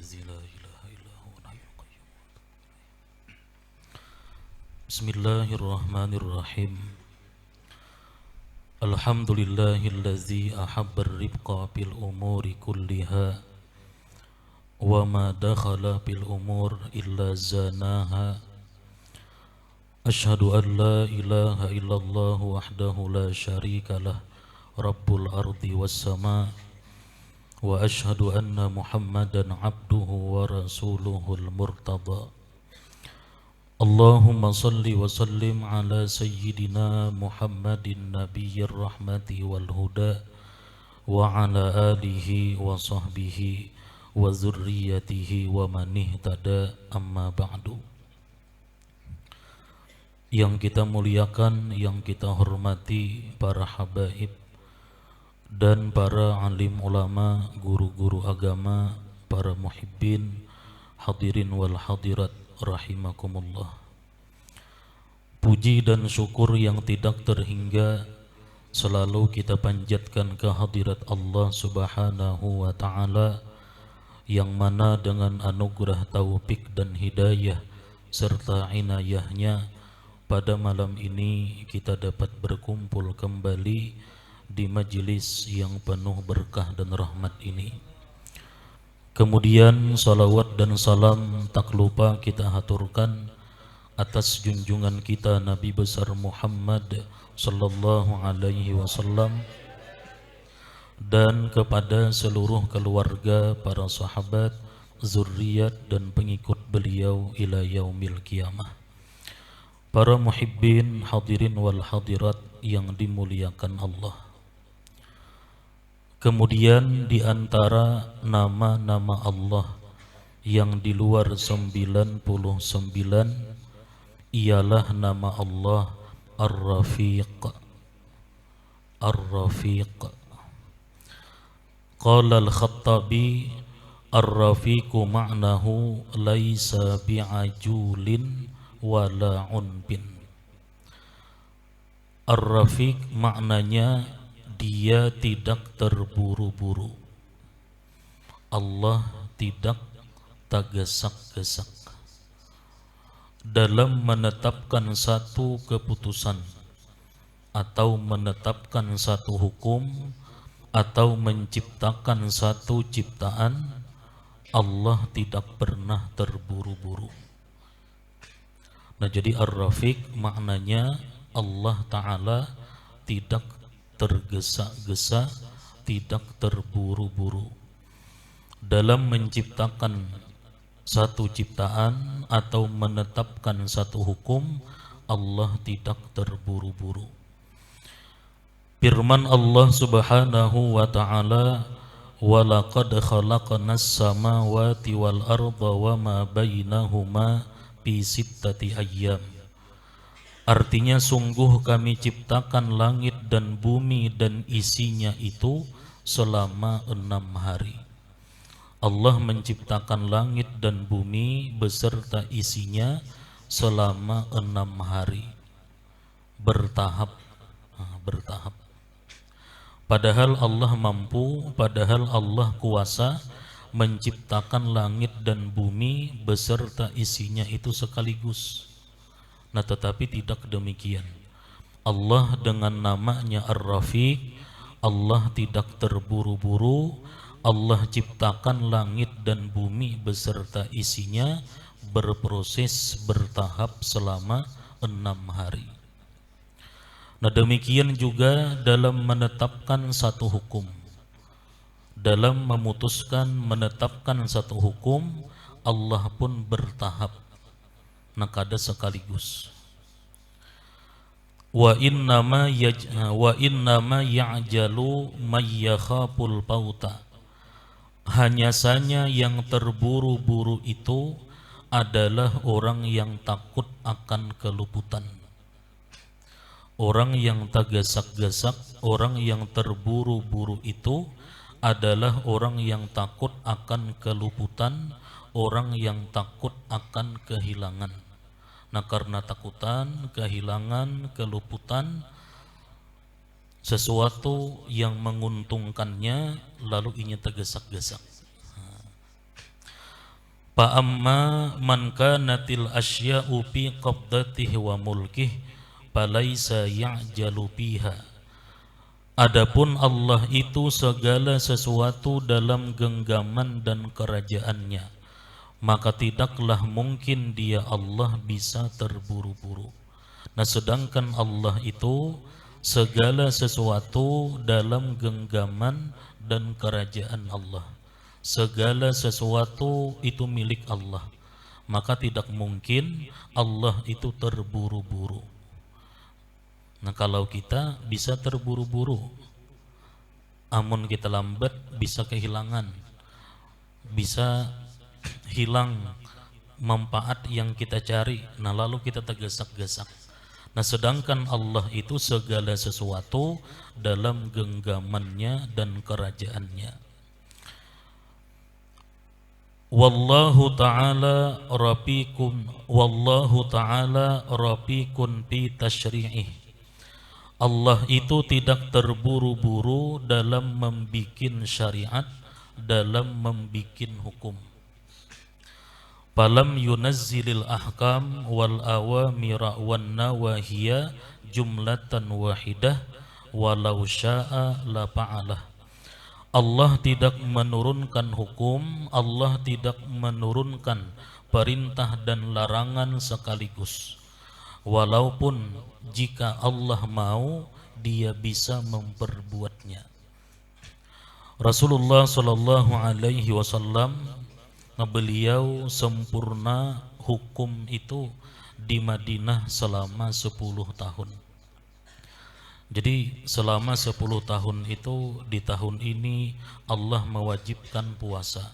الذي لا إله إلا هو الحي القيوم. بسم الله الرحمن الرحيم. الحمد لله الذي أحب الرفق في الأمور كلها وما دخل في الأمور إلا زاناها. أشهد أن لا إله إلا الله وحده لا شريك له رب الأرض والسماء، وأشهد أن محمدا عبده ورسوله المرتضى. اللهم صل وسلم على سيدنا محمد النبي الرحمة والهدى وعلى آله وصحبه وذريته ومن اهتدى. أما بعد. Yang kita muliakan, yang kita hormati para habaib dan para alim ulama, guru-guru agama, para muhibbin, hadirin wal hadirat rahimakumullah. Puji dan syukur yang tidak terhingga selalu kita panjatkan ke hadirat Allah Subhanahu wa ta'ala, yang mana dengan anugerah taufik dan hidayah serta inayahnya pada malam ini kita dapat berkumpul kembali di majelis yang penuh berkah dan rahmat ini. Kemudian salawat dan salam tak lupa kita haturkan atas junjungan kita Nabi besar Muhammad sallallahu alaihi wasallam dan kepada seluruh keluarga, para sahabat, zuriat dan pengikut beliau ila yaumil qiyamah. Para muhibbin, hadirin wal hadirat yang dimuliakan Allah. Kemudian di antara nama-nama Allah yang di luar 99 ialah nama Allah Ar-Rafiq. Ar-Rafiq. Qala al-Khattabi Ar-Rafiqu ma'nahu laisa bi'ajulin wala unbin. Ar-Rafiq maknanya dia tidak terburu-buru. Allah tidak tergesa-gesa dalam menetapkan satu keputusan atau menetapkan satu hukum atau menciptakan satu ciptaan. Allah tidak pernah terburu-buru. Nah, jadi Ar-Rafiq maknanya Allah Ta'ala tidak tergesa-gesa, tidak terburu-buru dalam menciptakan satu ciptaan atau menetapkan satu hukum. Allah tidak terburu-buru. Firman Allah Subhanahu wa ta'ala, وَلَقَدْ خَلَقْنَا السَّمَاوَاتِ وَالْأَرْضَ وَمَا بَيْنَهُمَا فِي سِتَّةِ أَيَّامٍ. Artinya sungguh kami ciptakan langit dan bumi dan isinya itu selama 6 hari. Allah menciptakan langit dan bumi beserta isinya selama 6 hari. Bertahap. Padahal Allah mampu, padahal Allah kuasa menciptakan langit dan bumi beserta isinya itu sekaligus. Nah, tetapi tidak demikian. Allah dengan namanya Ar-Rafiq, Allah tidak terburu-buru. Allah ciptakan langit dan bumi beserta isinya berproses bertahap selama 6 hari. Nah, demikian juga dalam menetapkan satu hukum, dalam memutuskan menetapkan satu hukum, Allah pun bertahap. Nah, kada sekaligus. Wa innama ya'jalu may yakhaful pauta. Hanya saja yang terburu-buru itu adalah orang yang takut akan keluputan. Orang yang tergesa-gesa, orang yang terburu-buru itu adalah orang yang takut akan keluputan, orang yang takut akan kehilangan. Nah, karena takutan, kehilangan, keluputan, sesuatu yang menguntungkannya lalu ingin tergesa-gesa. Fa amma man kanatil asya'u fi qabdatihi wa mulkihi falaisa ya'jalu fiha. Adapun Allah itu segala sesuatu dalam genggaman dan kerajaannya, maka tidaklah mungkin dia Allah bisa terburu-buru. Nah, sedangkan Allah itu segala sesuatu dalam genggaman dan kerajaan Allah. Segala sesuatu itu milik Allah, maka tidak mungkin Allah itu terburu-buru. Nah, kalau kita bisa terburu-buru, amun kita lambat bisa kehilangan, bisa hilang manfaat yang kita cari. Nah, lalu kita tergesa-gesa. Nah, sedangkan Allah itu segala sesuatu dalam genggamannya dan kerajaannya. Wallahu ta'ala rafiqun fi tasyri'ih. Allah itu tidak terburu-buru dalam membikin syariat, dalam membikin hukum. Falam yunazzilil ahkam wal awamira wan nawahiya jumlatan wahidah walau syaa la fa'alah. Allah tidak menurunkan hukum, Allah tidak menurunkan perintah dan larangan sekaligus. Walaupun jika Allah mau, dia bisa memperbuatnya. Rasulullah sallallahu alaihi wasallam, beliau sempurna hukum itu di Madinah selama 10 tahun. Jadi selama 10 tahun itu, di tahun ini Allah mewajibkan puasa,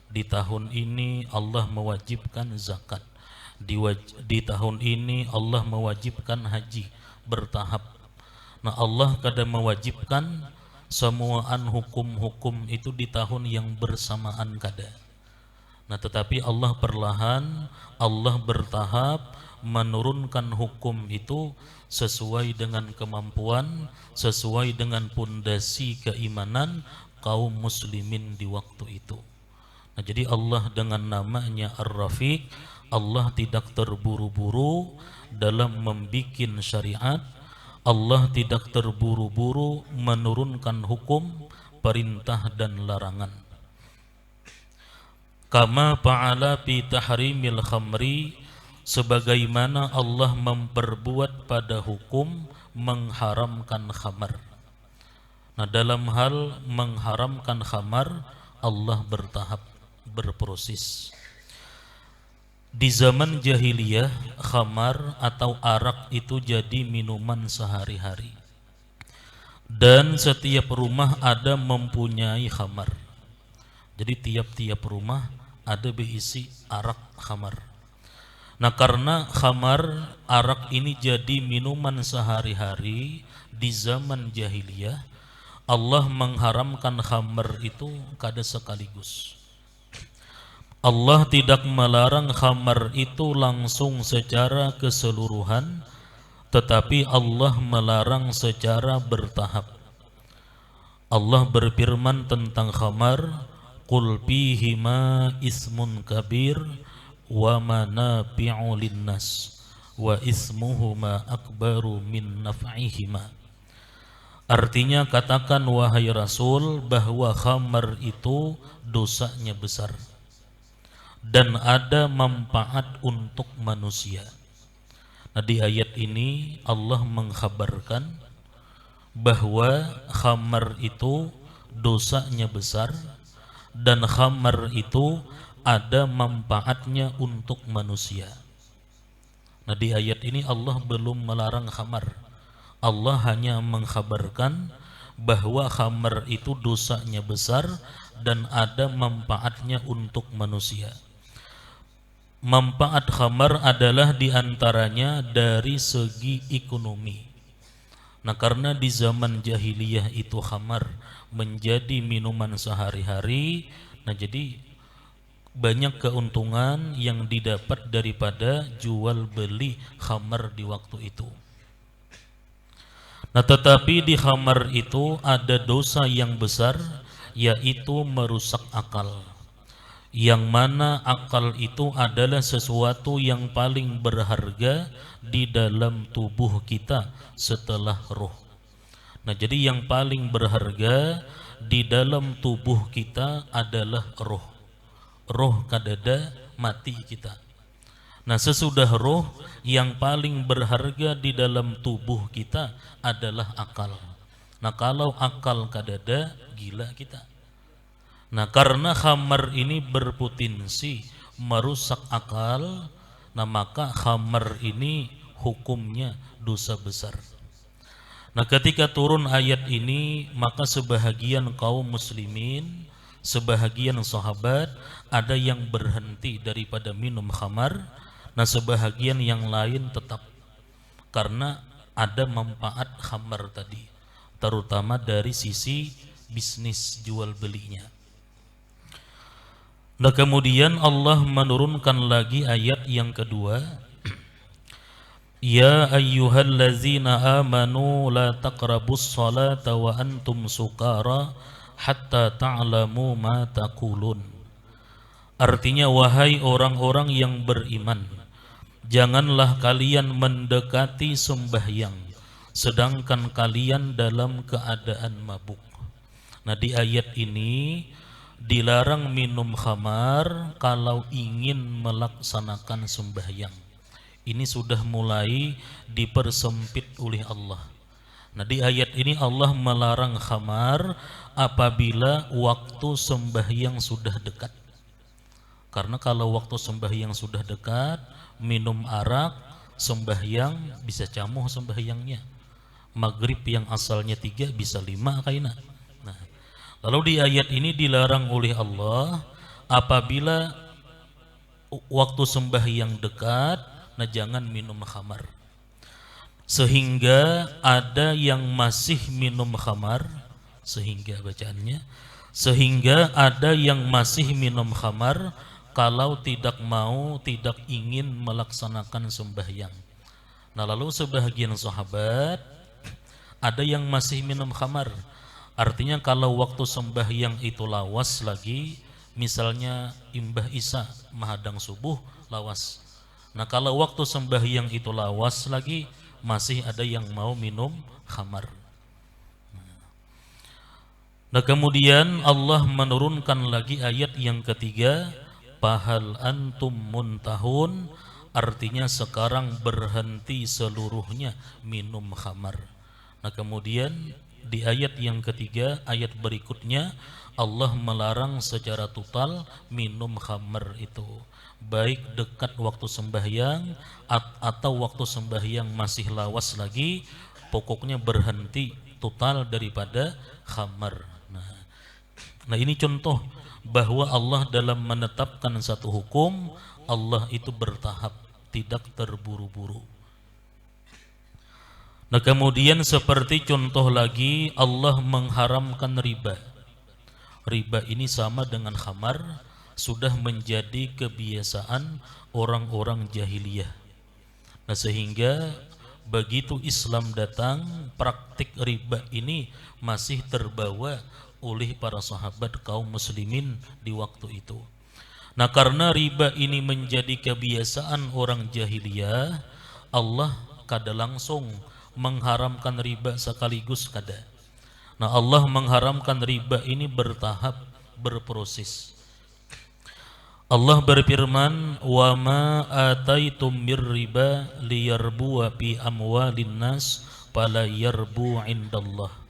di tahun ini Allah mewajibkan zakat, di tahun ini Allah mewajibkan haji bertahap. Nah, Allah kadang mewajibkan semuaan hukum-hukum itu di tahun yang bersamaan kada. Nah, tetapi Allah perlahan, Allah bertahap menurunkan hukum itu sesuai dengan kemampuan, sesuai dengan pondasi keimanan kaum muslimin di waktu itu. Nah, jadi Allah dengan namanya Ar-Rafiq, Allah tidak terburu-buru dalam membikin syariat, Allah tidak terburu-buru menurunkan hukum, perintah dan larangan. Kama fa'ala fi tahrimil khamri, sebagaimana Allah memperbuat pada hukum mengharamkan khamar. Nah, dalam hal mengharamkan khamar, Allah bertahap, berproses. Di zaman jahiliyah, khamar atau arak itu jadi minuman sehari-hari. Dan setiap rumah ada mempunyai khamar. Jadi tiap-tiap rumah ada berisi arak khamar. Nah, karena khamar, arak ini jadi minuman sehari-hari di zaman jahiliyah, Allah mengharamkan khamar itu kada sekaligus. Allah tidak melarang khamar itu langsung secara keseluruhan, tetapi Allah melarang secara bertahap. Allah berfirman tentang khamar, qul fihima ismun kabir wa manafi'u linnas wa ismuhuma akbaru min naf'ihima. Artinya, katakan wahai Rasul bahwa khamar itu dosanya besar dan ada manfaat untuk manusia. Nah, di ayat ini Allah mengkhabarkan bahwa khamar itu dosanya besar dan khamar itu ada manfaatnya untuk manusia. Nah, di ayat ini Allah belum melarang khamar. Allah hanya mengkhabarkan bahwa khamar itu dosanya besar dan ada manfaatnya untuk manusia. Manfaat khamar adalah diantaranya dari segi ekonomi. Nah, karena di zaman jahiliyah itu khamar menjadi minuman sehari-hari, nah jadi banyak keuntungan yang didapat daripada jual beli khamar di waktu itu. Nah, tetapi di khamar itu ada dosa yang besar, yaitu merusak akal, yang mana akal itu adalah sesuatu yang paling berharga di dalam tubuh kita setelah roh. Nah, jadi yang paling berharga di dalam tubuh kita adalah roh. Roh kadada mati kita. Nah, sesudah roh, yang paling berharga di dalam tubuh kita adalah akal. Nah, kalau akal kadada, gila kita. Nah, karena khamar ini berpotensi merusak akal, nah maka khamar ini hukumnya dosa besar. Nah, ketika turun ayat ini, maka sebahagian kaum muslimin, sebahagian sahabat ada yang berhenti daripada minum khamar. Nah, sebahagian yang lain tetap, karena ada manfaat khamar tadi, terutama dari sisi bisnis jual belinya. Nah, kemudian Allah menurunkan lagi ayat yang kedua, Ya ayyuhallazina amanu la taqrabus salata wa antum sukara hatta ta'lamu ma taqulun. Artinya, wahai orang-orang yang beriman, janganlah kalian mendekati sembahyang sedangkan kalian dalam keadaan mabuk. Nah, di ayat ini dilarang minum khamar kalau ingin melaksanakan sembahyang. Ini sudah mulai dipersempit oleh Allah. Nah, di ayat ini Allah melarang khamar apabila waktu sembahyang sudah dekat. Karena kalau waktu sembahyang sudah dekat, minum arak, sembahyang bisa camuh sembahyangnya. Maghrib yang asalnya 3 bisa 5 kaina. Nah, lalu di ayat ini dilarang oleh Allah apabila waktu sembahyang dekat, nah jangan minum khamar. Sehingga ada yang masih minum khamar, sehingga bacaannya, sehingga ada yang masih minum khamar kalau tidak mau, tidak ingin melaksanakan sembahyang. Nah, lalu sebahagian sahabat ada yang masih minum khamar. Artinya kalau waktu sembahyang itu lawas lagi, misalnya imbah isya menghadang subuh lawas. Nah, kalau waktu sembahyang itu lawas lagi, masih ada yang mau minum khamar. Nah, kemudian Allah menurunkan lagi ayat yang ketiga, Fahal antum muntahun, artinya sekarang berhenti seluruhnya minum khamar. Nah, kemudian di ayat yang ketiga, ayat berikutnya Allah melarang secara total minum khamar itu, baik dekat waktu sembahyang atau waktu sembahyang masih lawas lagi, pokoknya berhenti total daripada khamar. Nah, ini contoh bahwa Allah dalam menetapkan satu hukum, Allah itu bertahap, tidak terburu-buru. Nah, kemudian seperti contoh lagi, Allah mengharamkan riba. Riba ini sama dengan khamar, sudah menjadi kebiasaan orang-orang jahiliyah. Nah, sehingga begitu Islam datang, praktik riba ini masih terbawa oleh para sahabat kaum muslimin di waktu itu. Nah, karena riba ini menjadi kebiasaan orang jahiliyah, Allah kada langsung mengharamkan riba sekaligus kada. Nah, Allah mengharamkan riba ini bertahap, berproses. Allah berfirman, "Wa ma ataitum mir riba liyarbuwa fi amwalin nas fala yarbu indallah."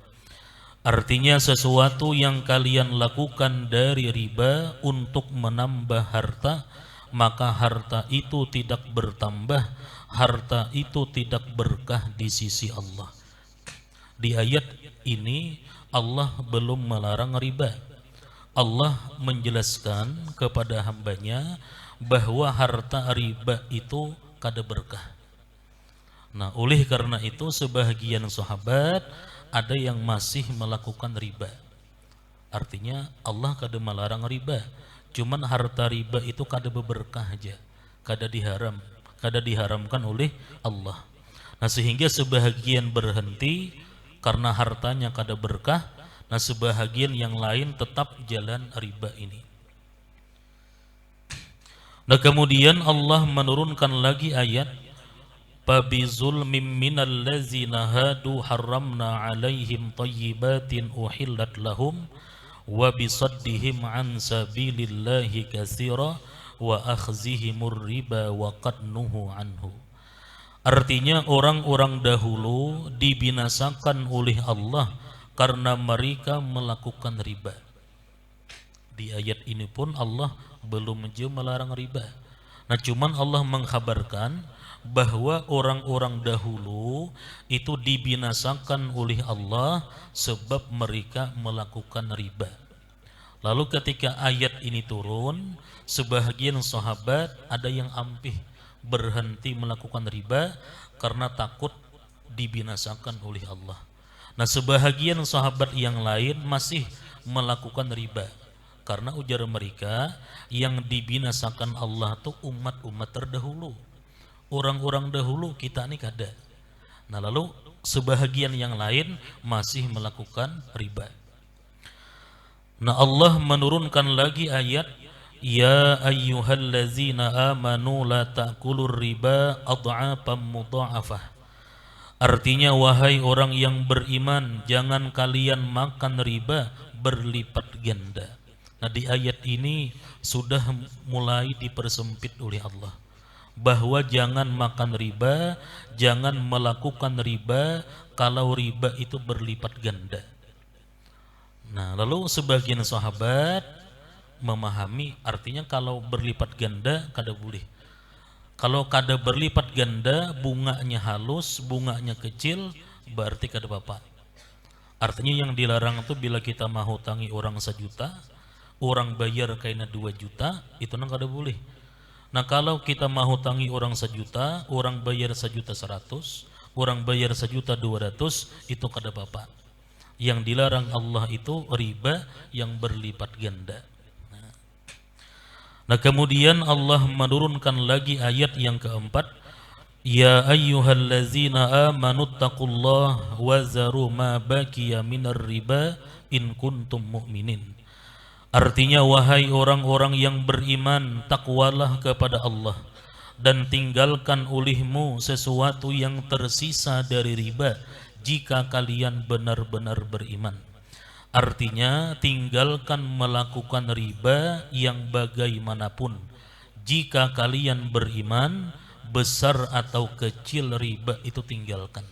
Artinya, sesuatu yang kalian lakukan dari riba untuk menambah harta, maka harta itu tidak bertambah, harta itu tidak berkah di sisi Allah. Di ayat ini Allah belum melarang riba. Allah menjelaskan kepada hambanya bahwa harta riba itu kada berkah. Nah, oleh karena itu sebahagian sahabat ada yang masih melakukan riba. Artinya Allah kada melarang riba, cuman harta riba itu kada berkah aja, kada diharamkan oleh Allah. Nah, sehingga sebahagian berhenti karena hartanya kada berkah. Nah, sebahagian yang lain tetap jalan riba ini. Nah kemudian Allah menurunkan lagi ayat فَبِظُلْمٍ مِّنَ الَّذِينَ هَادُوا حَرَّمْنَا عَلَيْهِمْ طَيِّبَاتٍ أُحِلَّتْ لَهُمْ وَبِصَدِّهِمْ عَنْ سَبِيلِ اللَّهِ كَثِيرًا وَأَخْذِهِمُ الرِّبَا وَقَدْ نُهُوا عَنْهُ. Artinya orang-orang dahulu dibinasakan oleh Allah karena mereka melakukan riba. Di ayat ini pun Allah belum melarang riba. Nah cuman Allah mengkhabarkan bahwa orang-orang dahulu itu dibinasakan oleh Allah sebab mereka melakukan riba. Lalu ketika ayat ini turun, sebahagian sahabat ada yang ampih berhenti melakukan riba karena takut dibinasakan oleh Allah. Nah sebahagian sahabat yang lain masih melakukan riba karena ujar mereka yang dibinasakan Allah itu umat-umat terdahulu, orang-orang dahulu, kita ini kada. Nah lalu sebahagian yang lain masih melakukan riba. Nah Allah menurunkan lagi ayat Ya ayyuhallazina amanu la ta'kulur riba ad'afan mudha'afah. Artinya wahai orang yang beriman, jangan kalian makan riba berlipat ganda. Nah di ayat ini sudah mulai dipersempit oleh Allah bahwa jangan makan riba, jangan melakukan riba kalau riba itu berlipat ganda. Nah lalu sebagian sahabat memahami artinya kalau berlipat ganda kada boleh. Kalau kada berlipat ganda, bunganya halus, bunganya kecil, berarti kada apa-apa. Artinya yang dilarang itu bila kita mau hutangi orang 1 juta, orang bayar kayaknya 2 juta, itu nang kada boleh. Nah kalau kita mau hutangi orang 1 juta, orang bayar 1.100.000, orang bayar 1.200.000, itu kada apa-apa. Yang dilarang Allah itu riba yang berlipat ganda. Nah kemudian Allah menurunkan lagi ayat yang keempat, Ya ayyuhallazina amanu taqullaha wa zaru ma baqiya minar riba in kuntum mu'minin. Artinya wahai orang-orang yang beriman, takwalah kepada Allah dan tinggalkan olehmu sesuatu yang tersisa dari riba jika kalian benar-benar beriman. Artinya tinggalkan melakukan riba yang bagaimanapun. Jika kalian beriman, besar atau kecil riba itu tinggalkan.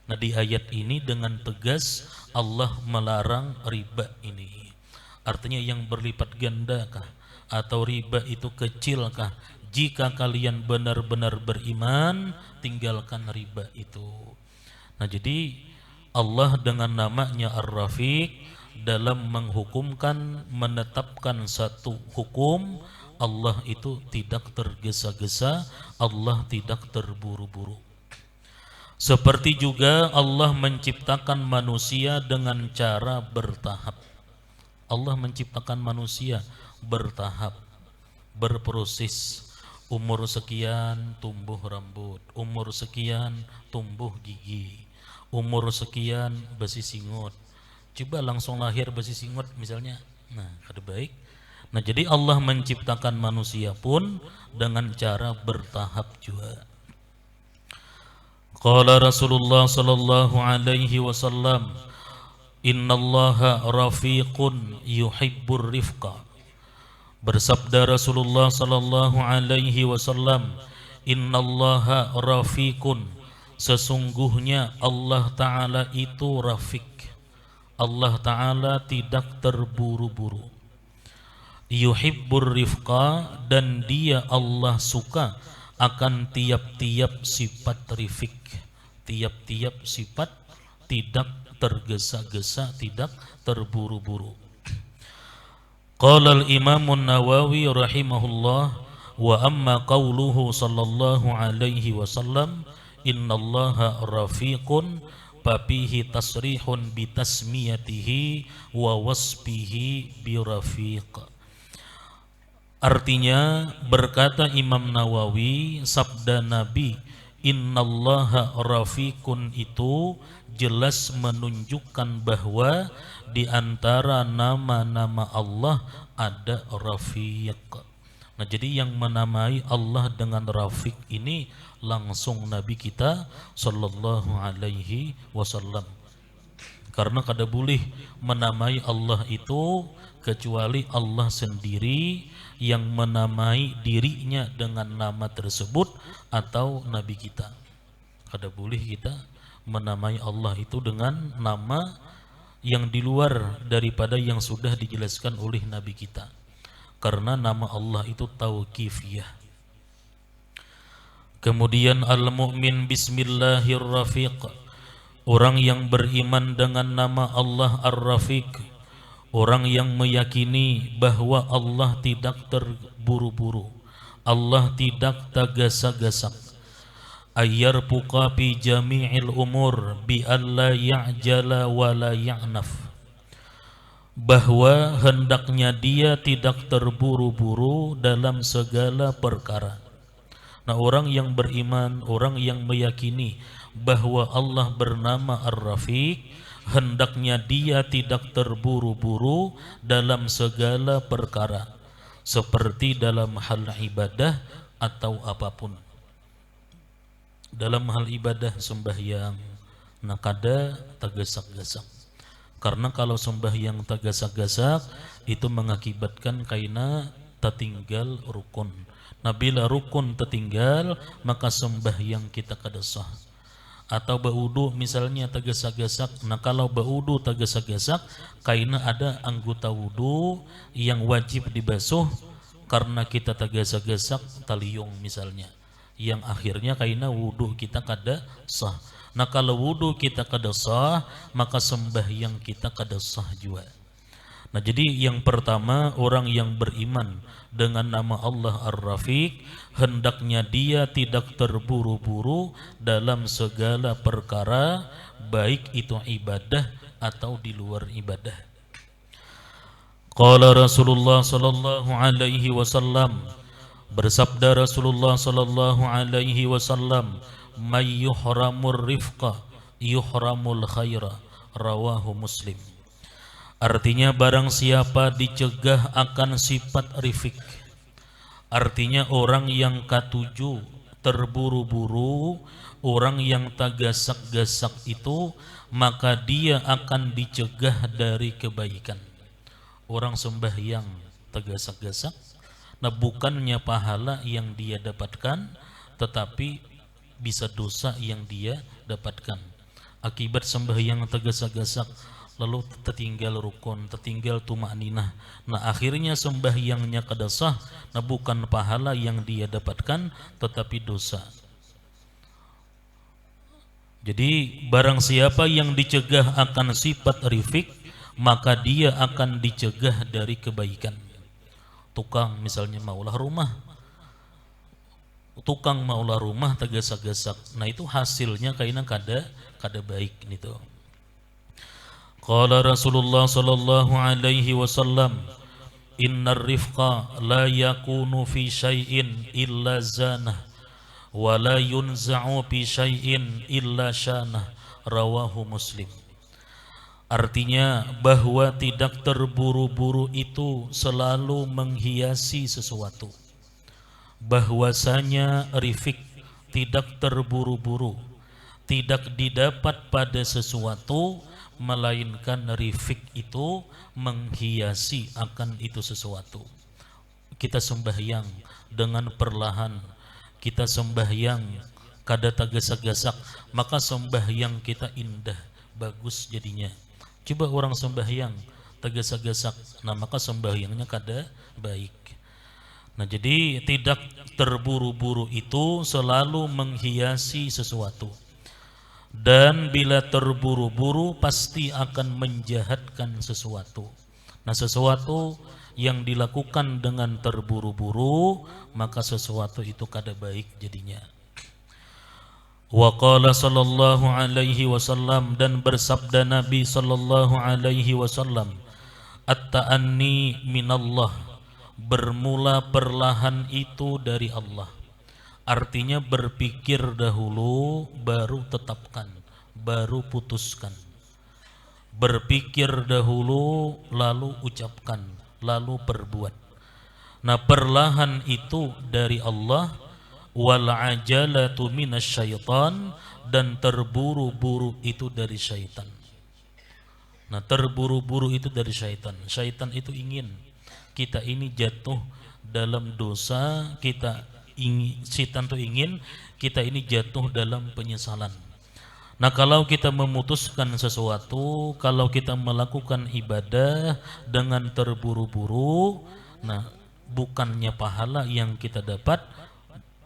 Nah di ayat ini dengan tegas Allah melarang riba ini. Artinya yang berlipat gandakah atau riba itu kecilkah? Jika kalian benar-benar beriman, tinggalkan riba itu. Nah jadi Allah dengan namanya Ar-Rafiq dalam menghukumkan, menetapkan satu hukum, Allah itu tidak tergesa-gesa, Allah tidak terburu-buru. Seperti juga Allah menciptakan manusia dengan cara bertahap. Allah menciptakan manusia bertahap, berproses. Umur sekian tumbuh rambut, umur sekian tumbuh gigi, umur sekian besi singut. Coba langsung lahir besi singut misalnya, nah kada baik. Nah jadi Allah menciptakan manusia pun dengan cara bertahap juga. Qala Rasulullah sallallahu alaihi wasallam, Innallaha rafiqun yuhibbur rifqa. Bersabda Rasulullah sallallahu alaihi wasallam, Innallaha rafiqun, sesungguhnya Allah Ta'ala itu rafiq. Allah Ta'ala tidak terburu-buru. Yuhibbur rifqa, dan dia Allah suka akan tiap-tiap sifat rifik, tiap-tiap sifat tidak tergesa-gesa, tidak terburu-buru. Qala al-Imam an-Nawawi rahimahullah, wa amma qawluhu sallallahu alaihi wasallam, innallaha rafiqun, fafihi tasrihun bitasmiyatihi wa wasfihi birafiq. Artinya berkata Imam Nawawi, sabda Nabi innallaha rafiqun itu jelas menunjukkan bahwa di antara nama-nama Allah ada rafiq. Nah, jadi yang menamai Allah dengan Rafiq ini langsung Nabi kita sallallahu alaihi wasallam. Karena kada boleh menamai Allah itu kecuali Allah sendiri yang menamai dirinya dengan nama tersebut atau Nabi kita. Kada boleh kita menamai Allah itu dengan nama yang di luar daripada yang sudah dijelaskan oleh Nabi kita. Karena nama Allah itu tauqifiyah. Kemudian al-mu'min bismillahirrafiq, orang yang beriman dengan nama Allah ar-rafiq, orang yang meyakini bahwa Allah tidak terburu-buru, Allah tidak tergesa-gesa. Ayyar puqa fi jami'il umur bi alla ya'jala wa la ya'naf, bahwa hendaknya dia tidak terburu-buru dalam segala perkara. Nah, orang yang beriman, orang yang meyakini bahwa Allah bernama Ar-Rafiq, hendaknya dia tidak terburu-buru dalam segala perkara, seperti dalam hal ibadah atau apapun. Dalam hal ibadah sembahyang, nah kada tergesa-gesa. Karena kalau sembahyang tergesa-gesa itu mengakibatkan kaina tertinggal rukun. Nah, bila rukun tertinggal maka sembahyang kita kada sah. Atau berwudu misalnya tergesa-gesa. Nah, kalau berwudu tergesa-gesa kaina ada anggota wudu yang wajib dibasuh karena kita tergesa-gesa taliyung misalnya, yang akhirnya kaina wudu kita kada sah. Nah, kalau wudu kita kada sah, maka sembahyang kita kada sah juga. Nah, jadi yang pertama, orang yang beriman dengan nama Allah Ar-Rafiq, hendaknya dia tidak terburu-buru dalam segala perkara, baik itu ibadah atau di luar ibadah. Qala Rasulullah sallallahu alaihi wasallam, bersabda Rasulullah sallallahu alaihi wasallam, may yuhramur rifqa yuhramul khaira, rawahu Muslim. Artinya barang siapa dicegah akan sifat rifik, artinya orang yang katuju terburu-buru, orang yang tagasak-gasak itu, maka dia akan dicegah dari kebaikan. Orang sembahyang tagasak-gasak, nah bukannya pahala yang dia dapatkan, tetapi bisa dosa yang dia dapatkan akibat sembahyang tergesa-gesa, lalu tertinggal rukun, tertinggal tumakninah. Nah, akhirnya sembahyangnya kada sah. Nah, bukan pahala yang dia dapatkan tetapi dosa. Jadi barang siapa yang dicegah akan sifat rifik, maka dia akan dicegah dari kebaikan. Tukang misalnya maulah rumah, tukang maulah rumah tergesa-gesa, nah itu hasilnya kaina kada baik gitu. Qala Rasulullah sallallahu alaihi wasallam, innar rifqa la yakunu fi syai'in illa zanah wa la yunza'u fi syai'in illa syanah, rawahu Muslim. Artinya bahwa tidak terburu-buru itu selalu menghiasi sesuatu. Bahwasanya rifik tidak terburu-buru, tidak didapat pada sesuatu, melainkan rifik itu menghiasi akan itu sesuatu. Kita sembahyang dengan perlahan, kita sembahyang kada tergesa-gesa, maka sembahyang kita indah, bagus jadinya. Coba orang sembahyang tergesa-gesa, nah maka sembahyangnya kada baik. Nah, jadi tidak terburu-buru itu selalu menghiasi sesuatu. Dan bila terburu-buru pasti akan menjahatkan sesuatu. Nah, sesuatu yang dilakukan dengan terburu-buru, maka sesuatu itu kada baik jadinya. Wa qala sallallahu alaihi wasallam, dan bersabda Nabi sallallahu alaihi wasallam, at-ta'anni minallah, bermula perlahan itu dari Allah. Artinya berpikir dahulu baru tetapkan, baru putuskan. Berpikir dahulu lalu ucapkan, lalu perbuat. Nah, perlahan itu dari Allah, wal ajalatu minasyaitan, dan terburu-buru itu dari syaitan. Nah, terburu-buru itu dari syaitan. Syaitan itu ingin kita ini jatuh dalam dosa, syaitan itu ingin kita ini jatuh dalam penyesalan. Nah, kalau kita memutuskan sesuatu, kalau kita melakukan ibadah dengan terburu-buru, nah bukannya pahala yang kita dapat,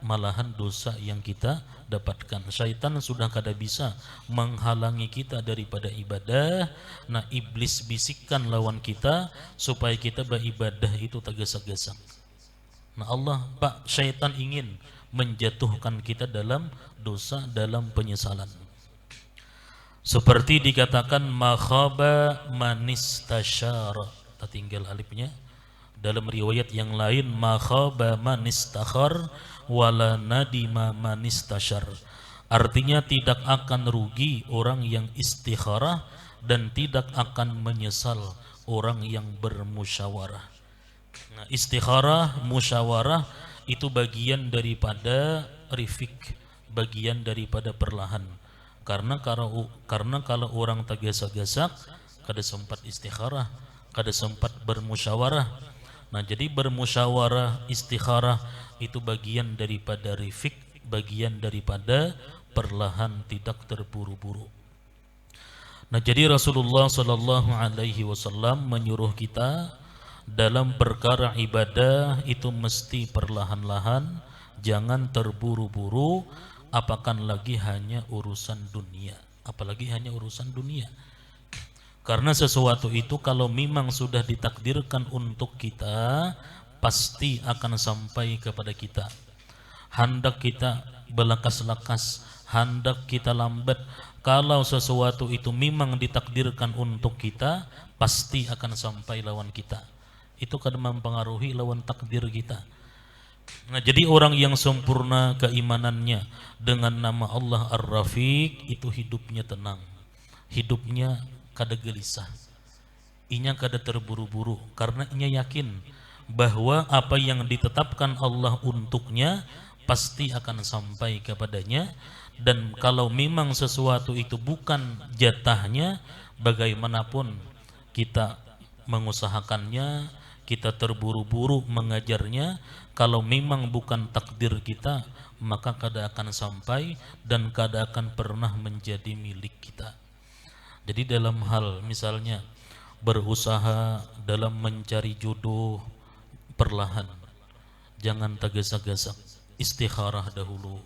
malahan dosa yang kita dapatkan. Syaitan sudah kada bisa menghalangi kita daripada ibadah. Nah, iblis bisikkan lawan kita supaya kita beribadah itu tergesa-gesa. Nah, syaitan ingin menjatuhkan kita dalam dosa, dalam penyesalan. Seperti dikatakan makhaba manistasyara, tertinggal alifnya. Dalam riwayat yang lain makhaba manistakhar wala nadima manistasyar. Artinya tidak akan rugi orang yang istikharah dan tidak akan menyesal orang yang bermusyawarah. Nah, istikharah, musyawarah itu bagian daripada rifik, bagian daripada perlahan. Karena kalau orang tergesa-gesa, kada sempat istikharah, kada sempat bermusyawarah. Nah, jadi bermusyawarah, istikharah itu bagian daripada rifik, bagian daripada perlahan, tidak terburu-buru. Nah, jadi Rasulullah Shallallahu Alaihi Wasallam menyuruh kita dalam perkara ibadah itu mesti perlahan-lahan, jangan terburu-buru. Apakah lagi hanya urusan dunia, apalagi hanya urusan dunia. Karena sesuatu itu kalau memang sudah ditakdirkan untuk kita, pasti akan sampai kepada kita. Hendak kita belakas-lakas, hendak kita lambat, kalau sesuatu itu memang ditakdirkan untuk kita, pasti akan sampai lawan kita. Itu akan mempengaruhi lawan takdir kita. Nah, jadi orang yang sempurna keimanannya dengan nama Allah Ar-Rafiq itu hidupnya tenang, hidupnya kada gelisah, inya kada terburu-buru, karena inya yakin bahwa apa yang ditetapkan Allah untuknya pasti akan sampai kepadanya. Dan kalau memang sesuatu itu bukan jatahnya, bagaimanapun kita mengusahakannya, kita terburu-buru mengajarnya, kalau memang bukan takdir kita, maka kada akan sampai dan kada akan pernah menjadi milik kita. Jadi dalam hal misalnya berusaha dalam mencari jodoh, perlahan, jangan tergesa-gesa, istikharah dahulu,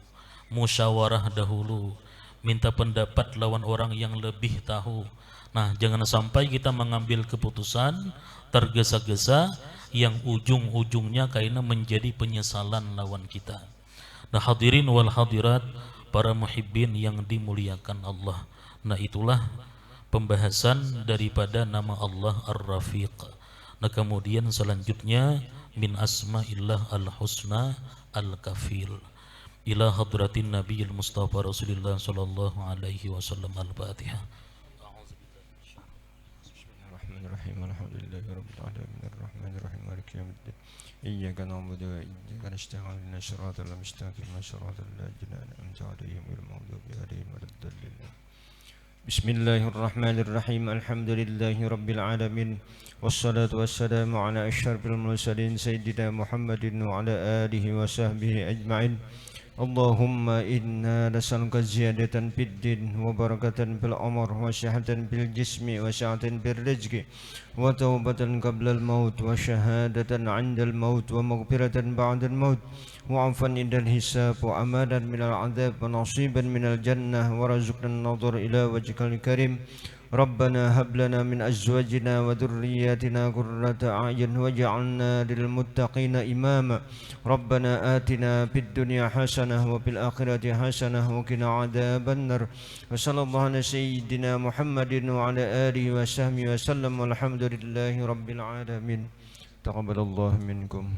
musyawarah dahulu, minta pendapat lawan orang yang lebih tahu. Nah, jangan sampai kita mengambil keputusan tergesa-gesa yang ujung-ujungnya kayaknya menjadi penyesalan lawan kita. Nah, hadirin wal hadirat, para muhibbin yang dimuliakan Allah. Nah, itulah pembahasan daripada nama Allah Ar-Rafiq. Nah, kemudian selanjutnya min asma'illah al-husna al-kafil ila hadratin nabiyil mustafa rasulillah sallallahu alaihi wasallam. Al-Fatihah. Bismillahirrahmanirrahim. Alhamdulillahi rabbil alamin arrahmanirrahim maliki yaumiddin. Iyyaka na'budu wa iyyaka nasta'in ihdinas siratal mustaqim siratal ladzina an'amta 'alaihim ghairil maghdubi 'alaihim waladdallin. Bismillahirrahmanirrahim. Alhamdulillahi rabbil alamin wassalatu wassalamu ala asyrafil mursalin sayyidina Muhammadin wa ala alihi wa sahbihi ajma'in. Allahumma inna nas'aluka ziyadatan fid din wa barakatan fil umur wa syahadatan fil jismi wa sa'atan fil rizqi wa taubatan qabla al maut wa syahadatan 'inda al maut wa maghfiratan ba'da al maut wa 'afwan inda al hisab wa amadan min al 'adzab wa nasiban min al jannah wa razaqna an-nadhar ila wajhikal karim. Rabbana hab lana min azwajina wa dhurriyyatina qurrata a'yun waj'alna lil muttaqina imama. Rabbana atina fid dunya hasanah wa fil akhirati hasanah wa qina adzabannar. Wa sallallahu ala sayyidina Muhammadin wa ala alihi wa sahbihi wa sallam walhamdulillahi rabbil alamin. Taqabbalallahu minkum.